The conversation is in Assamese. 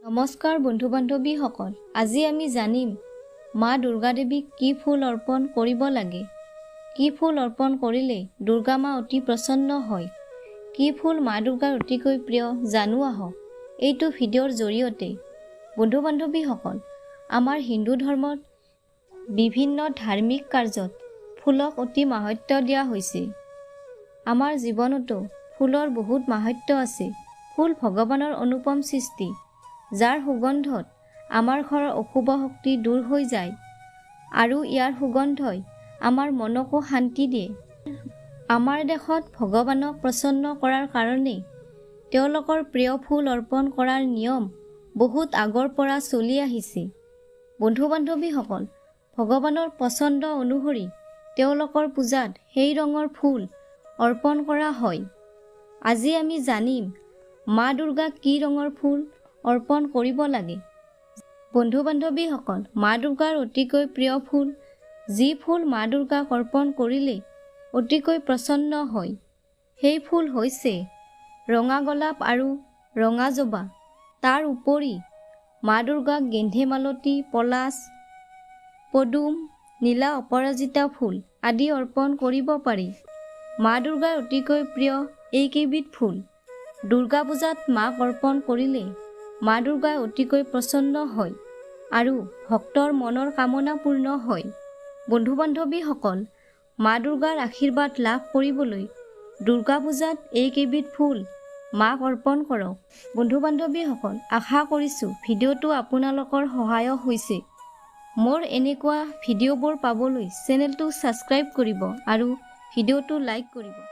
নমস্কাৰ বন্ধু বান্ধৱীসকল, আজি আমি জানিম মা দুৰ্গা দেৱীক কি ফুল অৰ্পণ কৰিব লাগে। কি ফুল অৰ্পণ কৰিলে দুৰ্গা মা অতি প্ৰসন্ন হয়। কি ফুল মা দুৰ্গাৰ অতিকৈ প্ৰিয় জানো আহক। এইটো ভিডিঅ'ৰ জৰিয়তে বন্ধু বান্ধৱীসকল, আমাৰ হিন্দু ধৰ্মত বিভিন্ন ধাৰ্মিক কাৰ্যত ফুলক অতি মাহাত্ম্য দিয়া হৈছে। আমাৰ জীৱনতো ফুলৰ বহুত মাহাত্ম্য আছে। ফুল ভগৱানৰ অনুপম সৃষ্টি, যাৰ সুগন্ধত আমাৰ ঘৰৰ অশুভ শক্তি দূৰ হৈ যায় আৰু ইয়াৰ সুগন্ধই আমাৰ মনকো শান্তি দিয়ে। আমাৰ দেশত ভগৱানক প্ৰসন্ন কৰাৰ কাৰণে তেওঁলোকৰ প্ৰিয় ফুল অৰ্পণ কৰাৰ নিয়ম বহুত আগৰ পৰা চলি আহিছে। বন্ধু বান্ধৱীসকল, ভগৱানৰ পচন্দ অনুসৰি তেওঁলোকৰ পূজাত সেই ৰঙৰ ফুল অৰ্পণ কৰা হয়। আজি আমি জানিম মা দুৰ্গাক কি ৰঙৰ ফুল অৰ্পণ কৰিব লাগে। বন্ধু বান্ধৱীসকল, মা দুৰ্গাৰ অতিকৈ প্ৰিয় ফুল, যি ফুল মা দুৰ্গাক অৰ্পণ কৰিলে অতিকৈ প্ৰসন্ন হয়, সেই ফুল হৈছে ৰঙা গোলাপ আৰু ৰঙা জবা। তাৰ উপৰি মা দুৰ্গাক গেন্ধে মালতী, পলাশ, পদুম, নীলা অপৰাজিতা ফুল আদি অৰ্পণ কৰিব পাৰি। মা দুৰ্গাৰ অতিকৈ প্ৰিয় এইকেইবিধ ফুল দুৰ্গা পূজাত মাক অৰ্পণ কৰিলে মা দুৰ্গাই অতিকৈ প্ৰসন্ন হয় আৰু ভক্তৰ মনৰ কামনা পূৰ্ণ হয়। বন্ধু বান্ধৱীসকল, মা দুৰ্গাৰ আশীৰ্বাদ লাভ কৰিবলৈ দুৰ্গা পূজাত এইকেইবিধ ফুল মাক অৰ্পণ কৰক। বন্ধু বান্ধৱীসকল, আশা কৰিছোঁ ভিডিঅ'টো আপোনালোকৰ সহায়ক হৈছে। মোৰ এনেকুৱা ভিডিঅ'বোৰ পাবলৈ চেনেলটো ছাবস্ক্ৰাইব কৰিব আৰু ভিডিঅ'টো লাইক কৰিব।